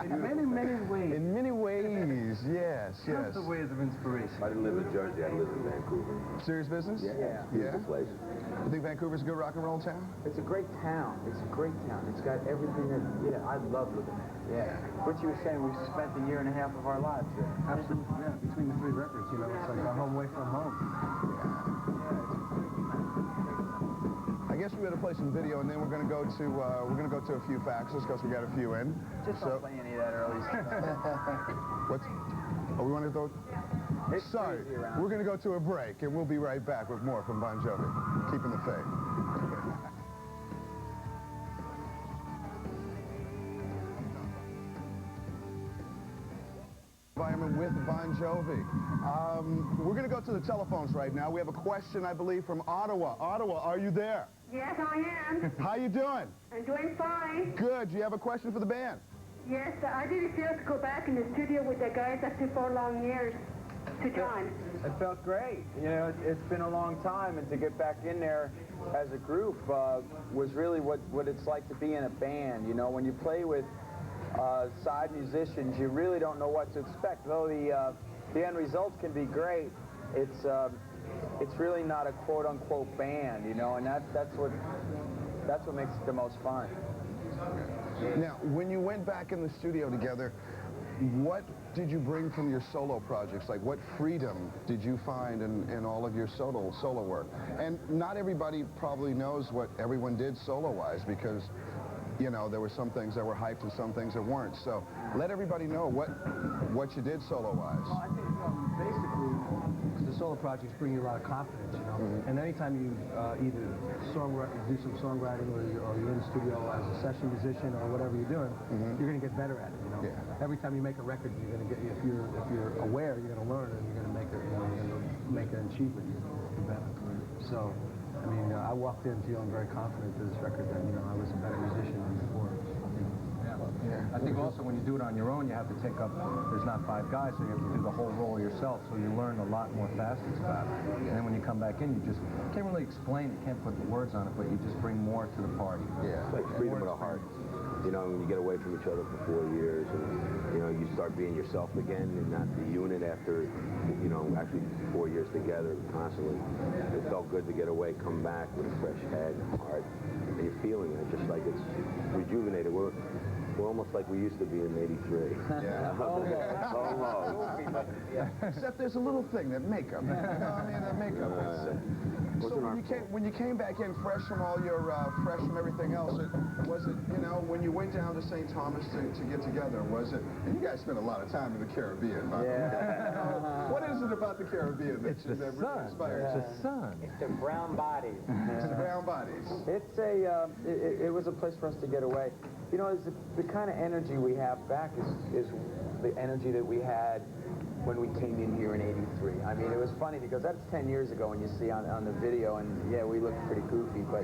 In many, many ways. In many ways, yes, yes. Lots of ways of inspiration. I didn't live in Jersey, I lived in Vancouver. Serious business? Yeah. Beautiful place. You think Vancouver's a good rock and roll town? It's a great town. It's a great town. It's got everything that, yeah, I love living there. Yeah. What you were saying, we spent a year and a half of our lives there. Absolutely, yeah. Between the 3 records, you know, it's like our home away from home. I guess we better play some video, and then we're going to go to a few faxes because we got a few in. Just don't play any of that early stuff. What's? Oh, we want to go. It's Sorry, we're going to go to a break, and we'll be right back with more from Bon Jovi. Keeping the faith. Environment with Bon Jovi. We're going to go to the telephones right now. We have a question, I believe, from Ottawa. Ottawa, are you there? Yes, I am. How you doing? I'm doing fine. Good. Do you have a question for the band? Yes, I did feel to go back in the studio with the guys after 4 long years to John. It felt great. You know, it's been a long time, and to get back in there as a group was really what it's like to be in a band. You know, when you play with side musicians, you really don't know what to expect. Though the end result can be great, it's really not a quote-unquote band, you know, and that's what makes it the most fun. Now, when you went back in the studio together, what did you bring from your solo projects? Like, what freedom did you find in all of your solo work? And not everybody probably knows what everyone did solo-wise, because, you know, there were some things that were hyped and some things that weren't. So let everybody know what you did solo-wise. Well, I think basically the solo projects bring you a lot of confidence, you know. And anytime you either do some songwriting or you're in the studio as a session musician or whatever you're doing, you're going to get better at it, you know. Yeah. Every time you make a record, you're going to get, if you're aware, you're going to learn, and you're going to make it, you know, you're going to make an achievement, you know, better. So, I mean, I walked in feeling very confident to this record that, you know, I was a better musician than before. I think also when you do it on your own, you have to take up, there's not 5 guys, so you have to do the whole role yourself, so you learn a lot more facets about it. And then when you come back in, you just can't really explain it, can't put the words on it, but you just bring more to the party. Yeah, it's like freedom of the heart. You know, when you get away from each other for 4 years, and, you know, you start being yourself again and not the unit after, you know, actually 4 years together constantly. It felt good to get away, come back with a fresh head and heart, and you're feeling it, just like it's rejuvenated. We're almost like we used to be in '83. Yeah. Almost. Except there's a little thing, that makeup. You know, I mean, that makeup. So when you came back in fresh from all your, fresh from everything else, was it, you know, when you went down to St. Thomas to get together, was it, and you guys spent a lot of time in the Caribbean, huh? Yeah. What is it about the Caribbean that really inspired you? It's the sun. It's the brown bodies. It's the brown bodies. It's it was a place for us to get away. You know, the kind of energy we have back is the energy that we had when we came in here in '83. I mean, it was funny because that's 10 years ago when you see on the video, and yeah, we looked pretty goofy, but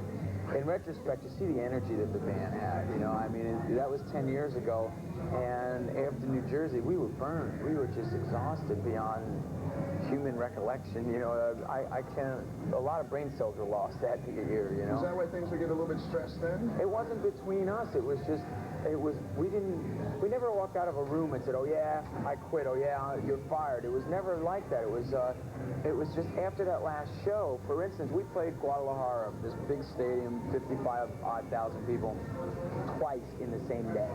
in retrospect, you see the energy that the band had, you know. I mean, that was 10 years ago, and after New Jersey, we were burned. We were just exhausted beyond human recollection, you know. I can't, a lot of brain cells were lost that year, you know. Is that why things would get a little bit stressed then? It wasn't between us, it was just, we never walked out of a room and said, oh yeah, I quit, oh yeah, you're fired. It was never like that. It was just after that last show. For instance, we played Guadalajara, this big stadium, 55,000 people, twice in the same day.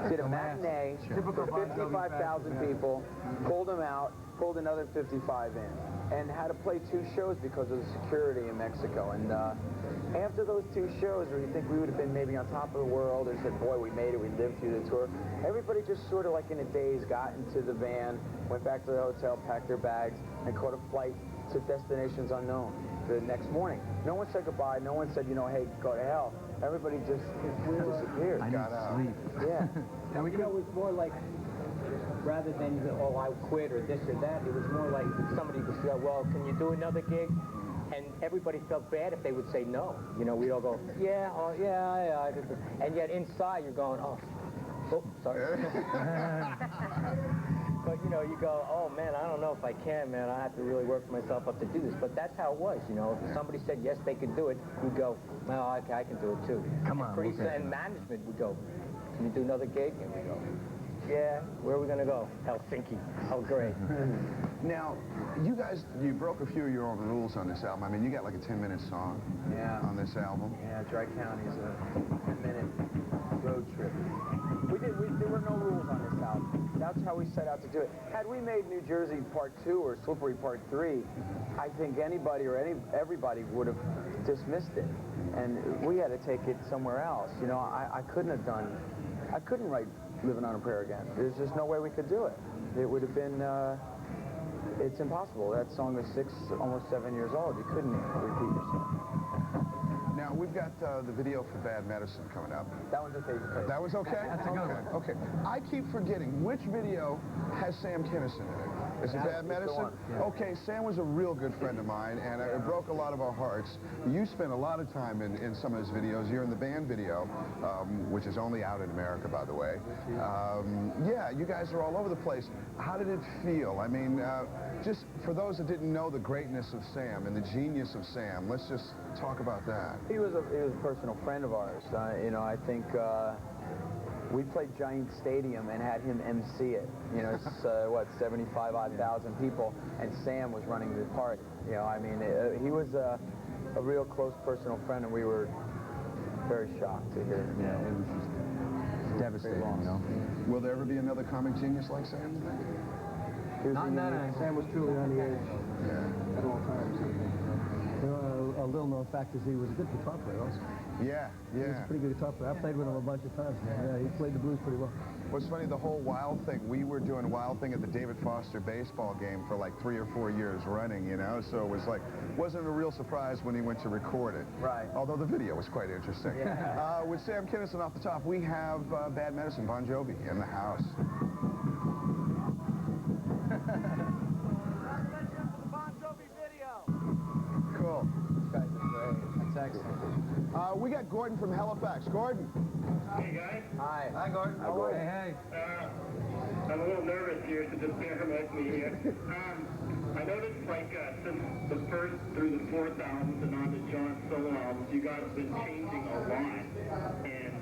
Did a matinee for 55,000 people, pulled them out, pulled another 55 in, and had to play 2 shows because of the security in Mexico. And after those 2 shows, where you think we would have been maybe on top of the world, and said, boy, we made it, we lived through the tour, everybody just sort of like in a daze got into the van, went back to the hotel, packed their bags, and caught a flight to destinations unknown the next morning. No one said goodbye, no one said, you know, hey, go to hell. Everybody just disappeared. I need sleep. Yeah. And you know, it was more like, rather than, oh, I quit or this or that, it was more like somebody would say, well, can you do another gig? And everybody felt bad if they would say no. You know, we'd all go, yeah, oh, yeah. And yet inside you're going, oh, sorry. But, you know, you go, oh, man, I don't know if I can, man. I have to really work myself up to do this. But that's how it was, you know. If somebody said, yes, they could do it, you'd go, well, okay, I can do it, too. Come on. And management would go, can you do another gig? And we go, yeah, where are we going to go? Helsinki. Oh, great. Now, you guys, you broke a few of your own rules on this album. I mean, you got like a 10-minute song on this album. Yeah, Dry County's a 10-minute road trip. There were no rules on this album. That's how we set out to do it. Had we made New Jersey Part 2 or Slippery Part 3, I think anybody or everybody would have dismissed it. And we had to take it somewhere else. You know, I couldn't write Living on a Prayer again. There's just no way we could do it. It would have been, it's impossible. That song is almost 7 years old. You couldn't repeat yourself. Now, we've got the video for Bad Medicine coming up. That one's okay. That was okay? That's a good one. Okay. I keep forgetting, which video has Sam Kinison in it? Is it Bad Medicine? Yeah. Okay, Sam was a real good friend of mine, and it broke a lot of our hearts. You spent a lot of time in some of his videos. You're in the band video, which is only out in America, by the way. Yeah, you guys are all over the place. How did it feel? I mean, just for those that didn't know the greatness of Sam and the genius of Sam, let's just talk about that. He was a personal friend of ours. You know, I think we played Giant Stadium and had him MC it. You know, it's, what, 75,000 people, and Sam was running the party. You know, I mean, he was a real close personal friend, and we were very shocked to hear. Yeah, it was just devastating, you know. Will there ever be another comic genius like Sam, you think? Not in that angle. Sam was truly on the edge at all times. A little known fact is he was a good guitar player also. Yeah, He was a pretty good guitar player. I played with him a bunch of times, man. Yeah, he played the blues pretty well. What's funny, the whole Wild thing, we were doing Wild thing at the David Foster baseball game for like 3 or 4 years running, you know, so it was like, wasn't a real surprise when he went to record it. Right. Although the video was quite interesting. Yeah. With Sam Kinison off the top, we have Bad Medicine, Bon Jovi, in the house. Cool. Guys are great. That's excellent. We got Gordon from Halifax. Gordon. Hey guys, Hi. Hi, Gordon. How are you? Hey. I'm a little nervous here, so just bear with me here. I noticed, like, since the first through the fourth albums and on to John's solo albums, you guys have been changing a lot. And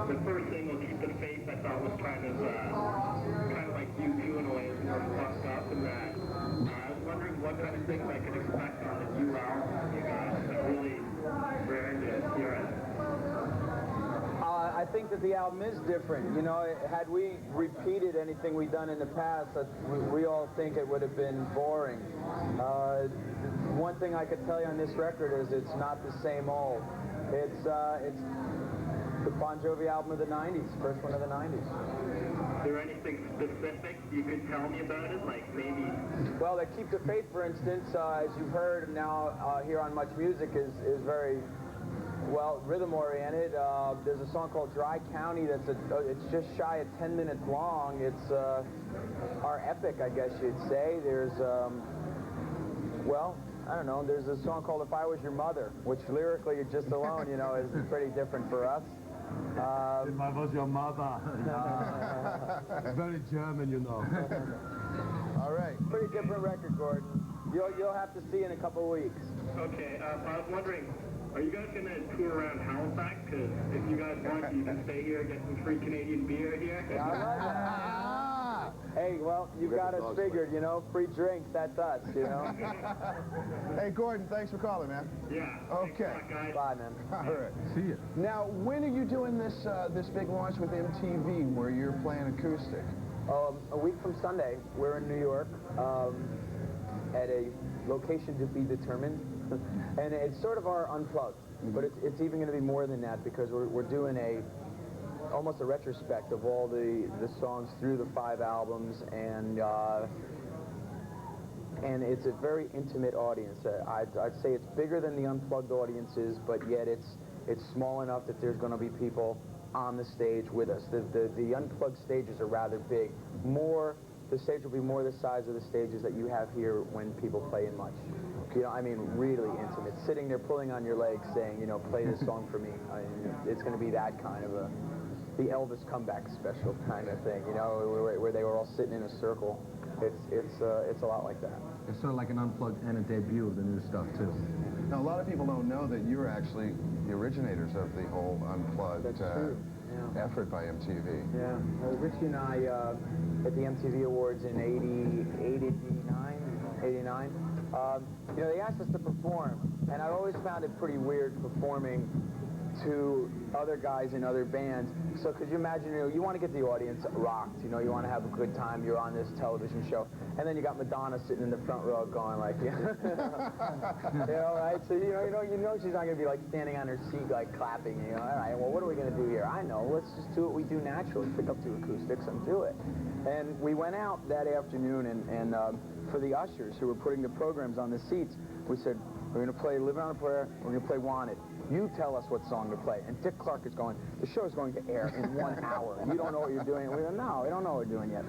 the first single, Keep the Faith, I thought was kind of like you two in a way, it's more fucked up than that. I was wondering what kind of things I could expect on the new album from you guys. I'm really raring to hear it. I think that the album is different. You know, had we repeated anything we'd done in the past, we all think it would have been boring. One thing I could tell you on this record is it's not the same old. It's the Bon Jovi album of the 90s, first one of the 90s. Is there anything specific you could tell me about it? Like maybe... Well, that Keep the Faith, for instance, as you've heard now here on MuchMusic, is very, well, rhythm-oriented. There's a song called Dry County that's it's just shy of 10 minutes long. It's our epic, I guess you'd say. There's, well, I don't know, there's a song called If I Was Your Mother, which lyrically, just alone, you know, is pretty different for us. If I was your mother. Very German, you know. All right. Pretty different record, Gordon. You'll have to see in a couple of weeks. Okay, I was wondering, are you guys going to tour around Halifax? Because if you guys want, you can stay here, get some free Canadian beer here. Hey, well, you've got us figured, you know, free drinks, that's us, you know. Hey, Gordon, thanks for calling, man. Yeah. Okay. Thanks a lot, guys. Bye, man. All right. See you. Now, when are you doing this this big launch with MTV where you're playing acoustic? A week from Sunday, we're in New York at a location to be determined. And it's sort of our unplugged, but it's even going to be more than that because we're doing almost a retrospect of all the songs through the 5 albums, and it's a very intimate audience. I'd say it's bigger than the unplugged audiences, but yet it's small enough that there's going to be people on the stage with us. The unplugged stages are rather big. The stage will be more the size of the stages that you have here when people play in Much. You know, I mean, really intimate. Sitting there pulling on your legs saying, you know, play this song for me. It's going to be that kind of the Elvis comeback special kind of thing, you know, where they were all sitting in a circle. It's a lot like that. It's sort of like an unplugged and a debut of the new stuff, too. Now, a lot of people don't know that you're actually the originators of the whole unplugged. That's true. effort by MTV. Yeah. Richie and I, at the MTV Awards in 89, you know, they asked us to perform, and I always found it pretty weird performing to other guys in other bands. So could you imagine, you know, you want to get the audience rocked, you know, you want to have a good time, you're on this television show, and then you got Madonna sitting in the front row going like, you know, right? So, you know she's not going to be like standing on her seat like clapping, you know, all right, well, what are we going to do here? I know, let's just do what we do naturally, pick up two acoustics and do it. And we went out that afternoon, and for the ushers who were putting the programs on the seats, we said, we're going to play Living on a Prayer, we're going to play Wanted. You tell us what song to play. And Dick Clark is going, the show is going to air in 1 hour. You don't know what you're doing. We go, no, we don't know what we're doing yet.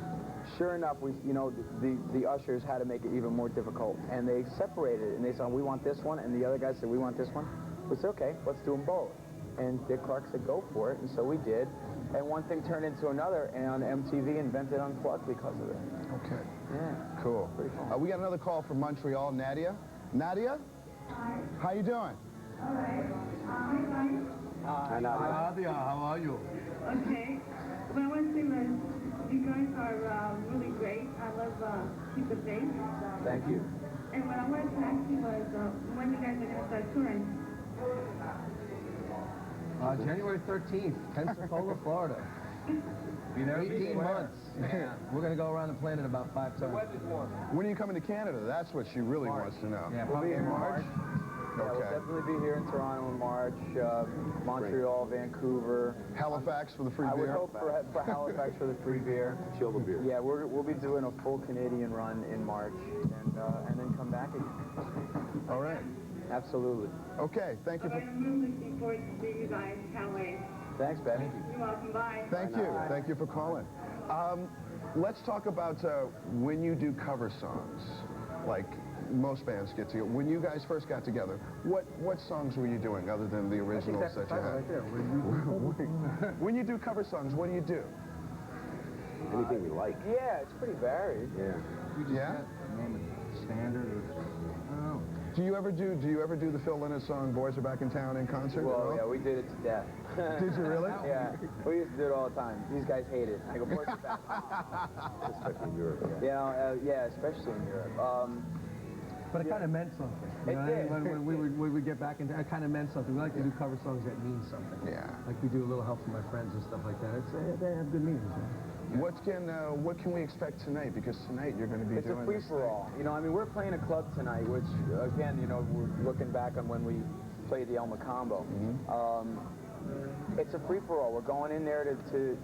Sure enough, you know, the ushers had to make it even more difficult. And they separated it. And they said, we want this one. And the other guy said, we want this one. We said, okay, let's do them both. And Dick Clark said, go for it. And so we did. And one thing turned into another. And MTV invented Unplugged because of it. Okay. Yeah. Cool. Pretty fun. We got another call from Montreal. Nadia? Nadia? Hi. How you doing? All right. Hi, Nadia. How are you? Okay. Well, I want to say that you guys are really great. I love Keep the Faith. Thank you. And what I wanted to ask you was when you guys are going to start touring. January 13th, Pensacola, Florida. Be there 18 months. Yeah. We're going to go around the planet about 5 times. When are you coming to Canada? That's what she really wants to know. Yeah, We'll be here in March. Yeah, we'll Okay. definitely be here in Toronto in March, Montreal, Vancouver. Halifax for the free I would beer? hope for Halifax for the free beer. Chill the beer. Yeah, we'll be doing a full Canadian run in March, and then come back again. All right. Absolutely. Okay, thank you. But I'm really looking forward to seeing you guys in LA. Thanks, Betty. You're welcome. Bye. Thank you. Thank you for calling. Let's talk about when you do cover songs, like most bands get together. When you guys first got together, what songs were you doing other than the originals that you had? Right there. When you do cover songs, what do you do? Anything we like. Yeah, it's pretty varied. Yeah. Yeah? Name it standard or, I don't know. Do you ever do the Phil Lynott song "Boys Are Back in Town" in concert? Well, yeah, we did it to death. Did you really? Yeah, we used to do it all the time. These guys hate it. I go, boys are back. Especially in Europe. Yeah, especially in Europe. But it kind of meant something. You It know, did. When we get back into it, kind of meant something. We like to do cover songs that mean something. Yeah. Like we do a little Help from My Friends and stuff like that. They have good meanings. You know? What can we expect tonight? Because tonight you're going to be It's doing a free-for-all. You know, I mean, we're playing a club tonight, which, again, you know, we're looking back on when we played the El Macombo. It's a free-for-all. We're going in there to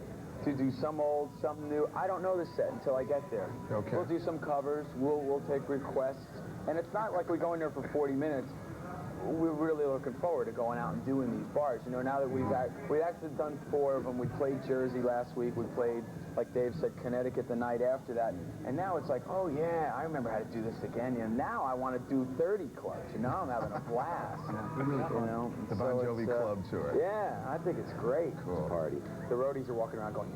do some old, something new. I don't know the set until I get there. Okay. We'll do some covers. We'll take requests. And it's not like we go in there for 40 minutes. We're really looking forward to going out and doing these bars. You know, now that we've actually done 4 of them. We played Jersey last week. We played, like Dave said, Connecticut the night after that. And now it's like, oh yeah, I remember how to do this again. You know, now I want to do 30 clubs. You know, I'm having a blast. You know, the Bon so Jovi it's, Club tour. Yeah, I think it's great. Cool. Party. The roadies are walking around going,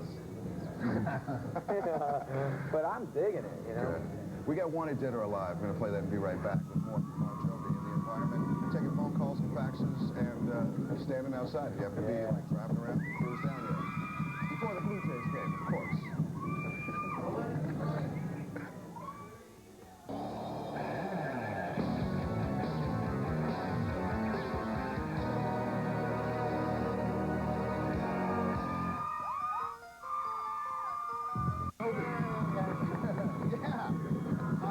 but I'm digging it. You know. Good. We got Wanted Dead or Alive. We're going to play that and be right back with more from Bon Jovi and the environment. Taking phone calls and faxes and standing outside. If you happen to be like driving around, cruise down here. Before the Blue Jays game, of course.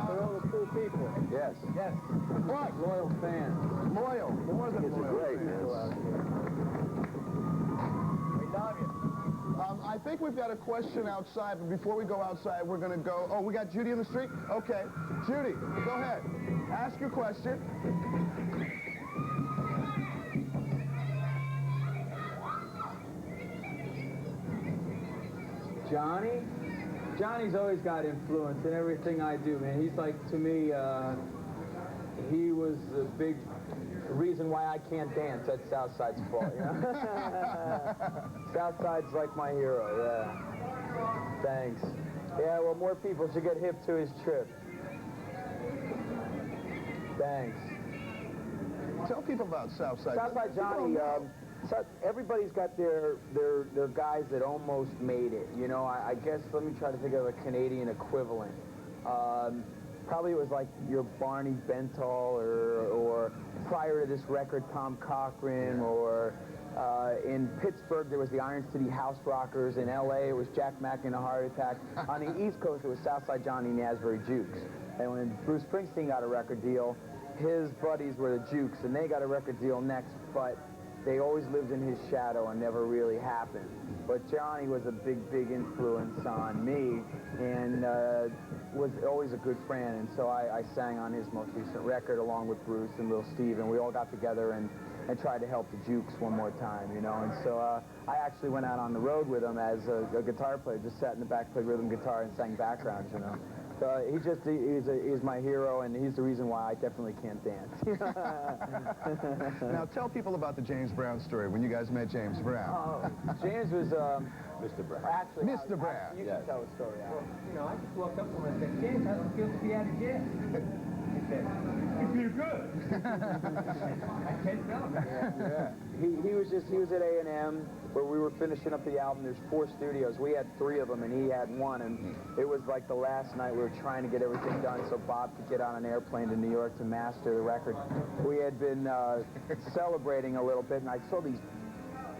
They're all the cool people. Yes. Yes. What? Loyal fans. Loyal. More than loyal. Great, man. We love you. I think we've got a question outside, but before we go outside, we're going to go... Oh, we got Judy in the street? Okay. Judy, go ahead. Ask your question. Johnny's always got influence in everything I do, man. He's like, to me, he was the big reason why I can't dance. That's Southside's fault, you know? Southside's like my hero, yeah. Thanks. Yeah, well, more people should get hip to his trip. Thanks. Tell people about Southside. Southside Johnny, So everybody's got their guys that almost made it. You know, I guess, let me try to think of a Canadian equivalent. Probably it was like your Barney Bentall, or prior to this record, Tom Cochran, or in Pittsburgh there was the Iron City House Rockers. In L.A. it was Jack Mack and a Heart Attack. On the East Coast it was Southside Johnny and the Asbury Jukes. And when Bruce Springsteen got a record deal, his buddies were the Jukes, and they got a record deal next, but they always lived in his shadow and never really happened. But Johnny was a big, big influence on me, and was always a good friend. And so I sang on his most recent record along with Bruce and Lil Steve, and we all got together and tried to help the Jukes one more time, you know. And so I actually went out on the road with him as a guitar player, just sat in the back, played rhythm guitar, and sang backgrounds, you know. So he's my hero, and he's the reason why I definitely can't dance. Now tell people about the James Brown story, when you guys met James Brown. James was Mr. Brown. actually Mr. Brown. You can tell the story. Well, you know, I just walked up to him and said, James, how does it feel to be out of jail? He said, "You feel good." I can't tell him. Yeah. He was at A&M where we were finishing up the album. There's 4 studios. We had 3 of them, and he had 1. And it was like the last night we were trying to get everything done so Bob could get on an airplane to New York to master the record. We had been celebrating a little bit, and I saw these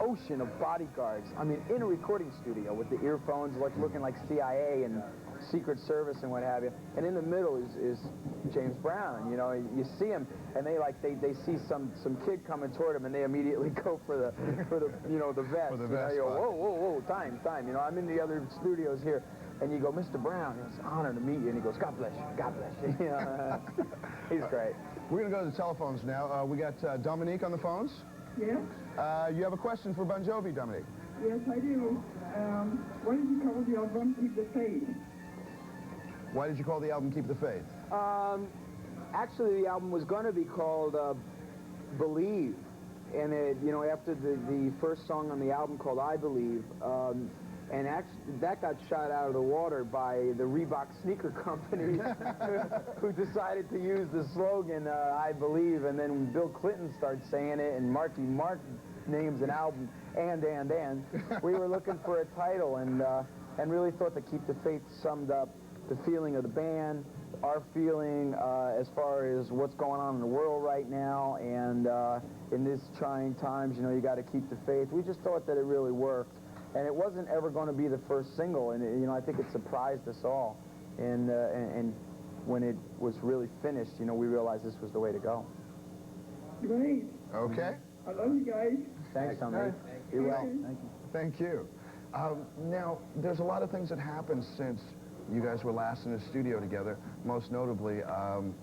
ocean of bodyguards. I mean, in a recording studio with the earphones, like looking like CIA and Secret Service and what have you. And in the middle is James Brown. And, you know, you see him, and they see some kid coming toward him, and they immediately go for the you know, the vest. For the You know, vest you go, spot. whoa, time. You know, I'm in the other studios here. And you go, Mr. Brown, it's an honor to meet you. And he goes, God bless you. You know, he's great. We're going to go to the telephones now. We got Dominique on the phones. Yes? You have a question for Bon Jovi, Dominique. Yes, I do. Why did you call the album Keep the Faith? Why did you call the album Keep the Faith? Actually, the album was going to be called Believe. And it, you know, after the first song on the album called I Believe, and actually that got shot out of the water by the Reebok sneaker company who decided to use the slogan I Believe. And then when Bill Clinton started saying it, and Marky Mark names an album and we were looking for a title, and really thought that Keep the Faith summed up the feeling of the band, our feeling as far as what's going on in the world right now, and in these trying times, you know, you got to keep the faith. We just thought that it really worked, and it wasn't ever going to be the first single, and you know, I think it surprised us all, and when it was really finished, you know, we realized this was the way to go. Great. Okay. I love you guys. Thanks, Tommy. You're well. Thank you. Now, there's a lot of things that happened since you guys were last in the studio together, most notably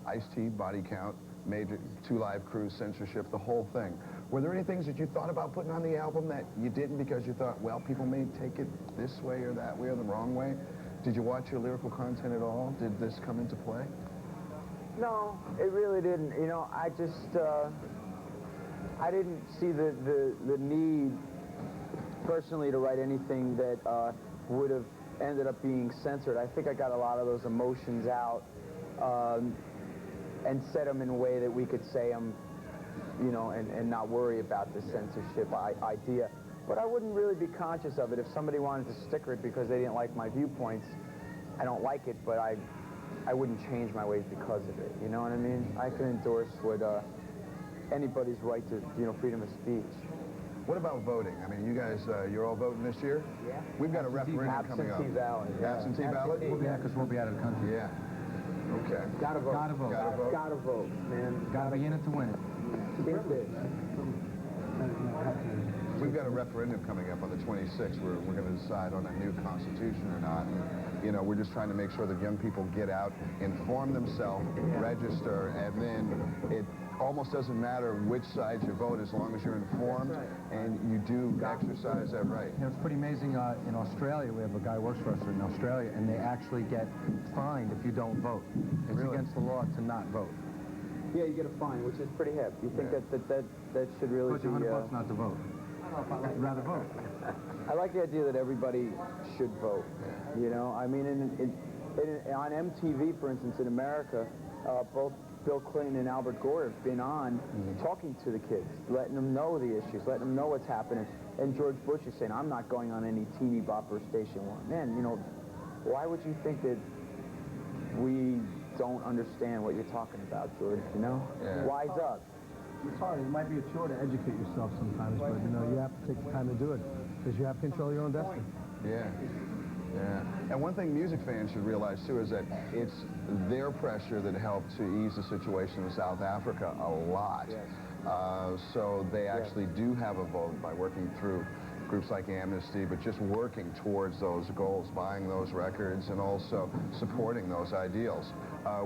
Ice-T, Body Count, Major 2 Live Crew, Censorship, the whole thing. Were there any things that you thought about putting on the album that you didn't because you thought, well, people may take it this way or that way or the wrong way? Did you watch your lyrical content at all? Did this come into play? No, it really didn't. You know, I just, I didn't see the need personally to write anything that would have ended up being censored. I think I got a lot of those emotions out and said them in a way that we could say them, you know, and not worry about the censorship idea. But I wouldn't really be conscious of it. If somebody wanted to sticker it because they didn't like my viewpoints, I don't like it, but I wouldn't change my ways because of it. You know what I mean? I can endorse what anybody's right to, you know, freedom of speech. What about voting? I mean, you guys, you're all voting this year? Yeah. We've got a referendum coming up. Absentee ballot. Yeah. Absentee ballot? Yeah, because we'll be out of the country. Yeah. Okay. Gotta vote. Gotta vote. Gotta vote. Gotta vote, man. Gotta be in it to win it. Think big. We've got a referendum coming up on the 26th where we're going to decide on a new constitution or not. And, you know, we're just trying to make sure that young people get out, inform themselves, register, and then it almost doesn't matter which side you vote as long as you're informed and you do exercise that right. You know, it's pretty amazing. In Australia, we have a guy who works for us in Australia, and they actually get fined if you don't vote. It's Really? against the law to not vote. Yeah, you get a fine, which is pretty hip. You think that should really It costs you be... $100 not to vote. I'd rather vote. I like the idea that everybody should vote. You know, I mean, on MTV, for instance, in America, both Bill Clinton and Albert Gore have been on talking to the kids, letting them know the issues, letting them know what's happening. And George Bush is saying, I'm not going on any teeny bopper station one. Man, you know, why would you think that we don't understand what you're talking about, George, you know? Yeah. Wise up. It's hard. It might be a chore to educate yourself sometimes, but, you know, you have to take the time to do it because you have control of your own destiny. Yeah. Yeah. And one thing music fans should realize, too, is that it's their pressure that helped to ease the situation in South Africa a lot. Yes. So they actually do have a vote by working through groups like Amnesty, but just working towards those goals, buying those records, and also supporting those ideals.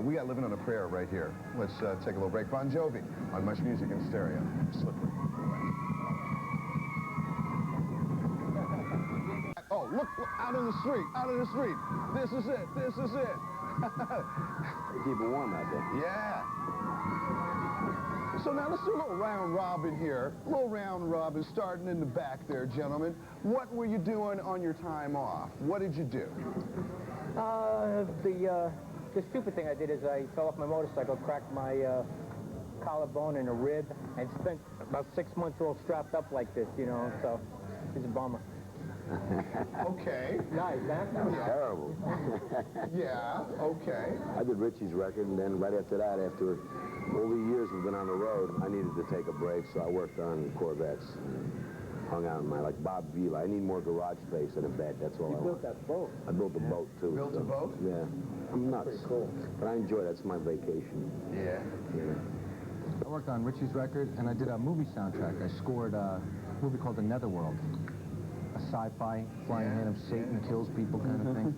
We got Living on a Prayer right here. Let's take a little break. Bon Jovi on MuchMusic in stereo. Slippery. Oh, look, out in the street, out in the street. This is it, this is it. Keep it warm out there. Yeah. So now let's do a little round robin here. A little round robin starting in the back there, gentlemen. What were you doing on your time off? What did you do? The stupid thing I did is I fell off my motorcycle, cracked my collarbone and a rib, and spent about 6 months all strapped up like this, you know, so it's a bummer. Okay. Nice, huh? Terrible. Yeah, okay. I did Richie's record, and then right after that, after all the years we've been on the road, I needed to take a break, so I worked on Corvettes. Hung out in my, like Bob Vila. I need more garage space and a bed, that's all I want. You built that boat. I built a boat, too. Built a boat? Yeah. I'm nuts. Pretty cool. But I enjoy it. That's my vacation. Yeah. You know? I worked on Richie's record, and I did a movie soundtrack. I scored a movie called The Netherworld. A sci-fi, flying hand of Satan kills people kind of thing.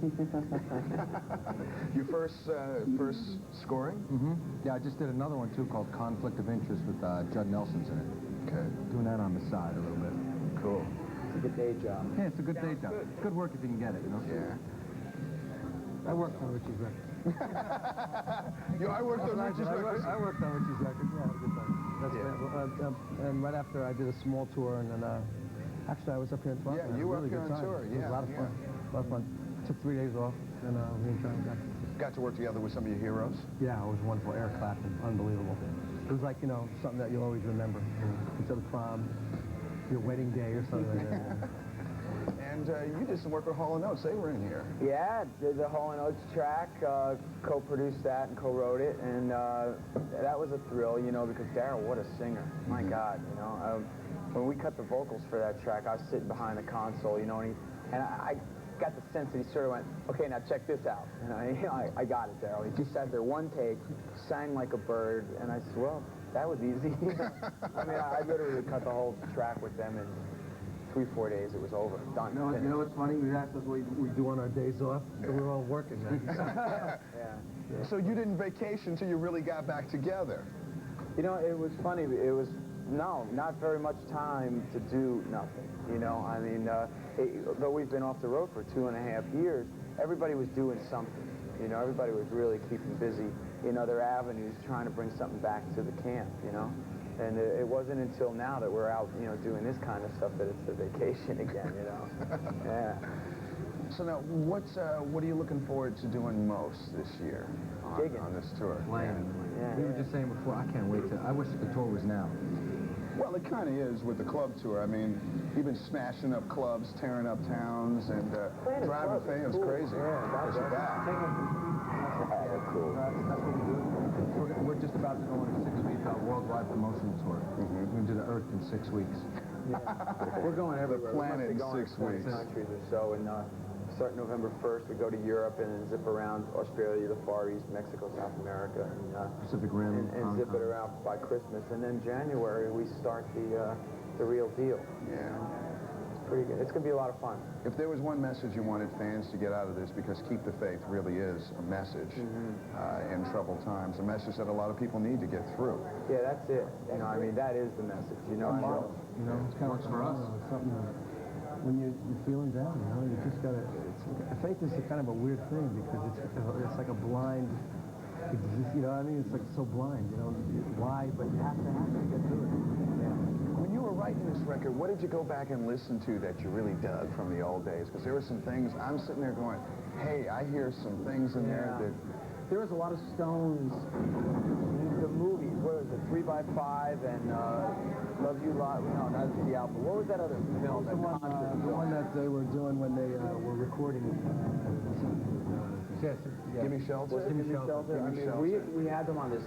Your first scoring? Mm-hmm. Yeah, I just did another one, too, called Conflict of Interest with Judd Nelson's in it. Okay. Doing that on the side a little bit. Cool. It's a good day job. Yeah, it's a good day job. It's good work if you can get it, you know? Yeah. I worked on Richie's record. Yo, I worked on Richie's record. I worked on Richie's record. Yeah, I had a good time. That's and right after I did a small tour, and then actually I was up here in Toronto. Yeah, you were up really here good on time. tour. It was Yeah, a lot of fun. A lot of fun. Took 3 days off, and we enjoyed that. Got to work together with some of your heroes? Yeah, it was wonderful. Eric Clapton, unbelievable. It was like, you know, something that you'll always remember. Instead of prom, your wedding day or something like that. And you did some work with Hall & Oates. They were in here. Yeah, did the Hall & Oates track, co-produced that and co-wrote it, and that was a thrill, you know, because Daryl, what a singer. My God, you know. When we cut the vocals for that track, I was sitting behind the console, you know, and I got the sense that he sort of went, okay, now check this out. And I got it, Daryl. He just sat there one take, sang like a bird, and I said, well, that was easy. I mean, I literally cut the whole track with them in 3-4 days. It was over. Done. You know what's funny? We asked us what we do on our days off, and we were all working, man. Yeah. So you didn't vacation until you really got back together. You know, it was funny. It was, no, not very much time to do nothing. You know, I mean, though we've been off the road for 2.5 years, everybody was doing something. You know, everybody was really keeping busy in other avenues, trying to bring something back to the camp, you know. And it wasn't until now that we're out, you know, doing this kind of stuff that it's a vacation again, you know. Yeah. So now, what are you looking forward to doing most this year on this tour? We were just saying before, I can't wait to, I wish the tour was now. Well, it kind of is with the club tour. I mean, you've been smashing up clubs, tearing up towns, and driving fans crazy. Yeah, It's back. That's cool. That's what we do. We're just about to go on a 6-week worldwide promotional tour. We're going to do the Earth in 6 weeks. We're going everywhere. planet in we must be going 6 to 20 weeks. countries or so, and start November 1st, we go to Europe and then zip around Australia, the Far East, Mexico, South America, and Pacific Rim, and zip it around by Christmas. And then January we start the real deal. Yeah. It's pretty good. It's gonna be a lot of fun. If there was one message you wanted fans to get out of this, because Keep the Faith really is a message in troubled times, a message that a lot of people need to get through. Yeah, that's it. You know, I mean, that is the message. You know, You know, it's kind of Works for us. It's something that when you're feeling down, you know, you just gotta. Faith is a kind of a weird thing because it's like a blind. You know what I mean? It's like so blind. You know why? But you have to get through it. When you were writing this record, what did you go back and listen to that you really dug from the old days? Because there were some things, I'm sitting there going, hey, I hear some things in there that There was a lot of Stones. The movies, what was it, 3x5 and Love You Lot? No, not the album. What was that other film? The one that they were doing when they were recording. Yes. Give Me Shelter? Give Me Shelter. I mean, we had them on this,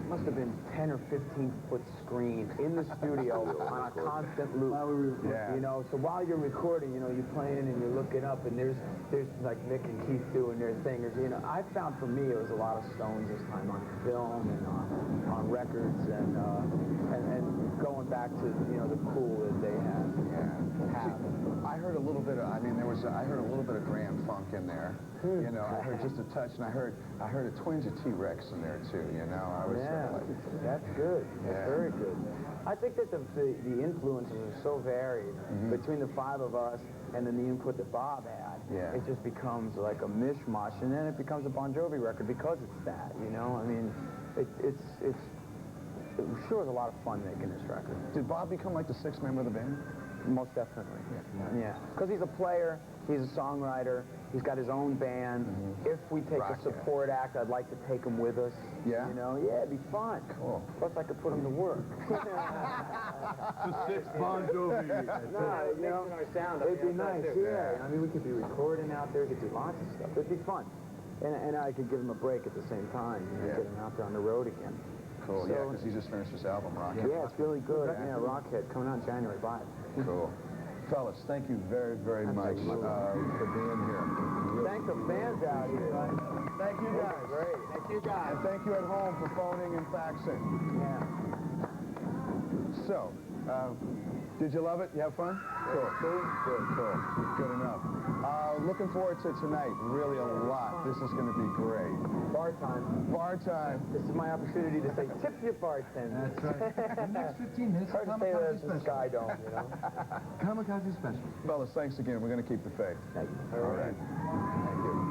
must have been 10 or 15-foot screen in the studio on a constant loop. Yeah. You know, so while you're recording, you know, you're playing and you're looking up, and there's like Nick and Keith doing their thing. You know, I found for me it was a lot of Stones this time on film and on records and going back to, you know, the cool that they have. I heard a little bit of, I heard a little bit of Grand Funk in there. You know, I heard just a touch, and I heard a twinge of T-Rex in there too, you know. I was that's good. That's very good. I think that the influences are so varied between the five of us and then the input that Bob had. Yeah. It just becomes like a mishmash, and then it becomes a Bon Jovi record because it's that, you know. I mean, it sure was a lot of fun making this record. Did Bob become like the sixth member of the band? Most definitely. Yeah. Because he's a player, he's a songwriter, he's got his own band. If we take a support act, I'd like to take him with us. Yeah? You know, yeah, it'd be fun. Cool. Plus, I could put him to work. The sixth Bon Jovi. No, you know, it'd be nice, yeah. I mean, we could be recording out there, we could do lots of stuff. It'd be fun. And I could give him a break at the same time, you know, get him out there on the road again. Cool, yeah, because he just finished this album, Rocket. Yeah, it's really good. Yeah, Rockhead, coming out January 5. Cool. Fellas, thank you very, very much for being here. Thank the fans out here. Thank you guys. Great. Thank you guys. And thank you at home for phoning and faxing. Yeah. So, did you love it? You have fun? Cool. Cool. Good enough. Looking forward to tonight. Really a lot. This is going to be great. Bar time. Bar time. This is my opportunity to say, tip your bartender. That's right. In the next 15 minutes, Hard to say that at the Sky Dome, you know. Kamikaze Special. Fellas, thanks again. We're going to keep the faith. Thank you. All right. Thank you.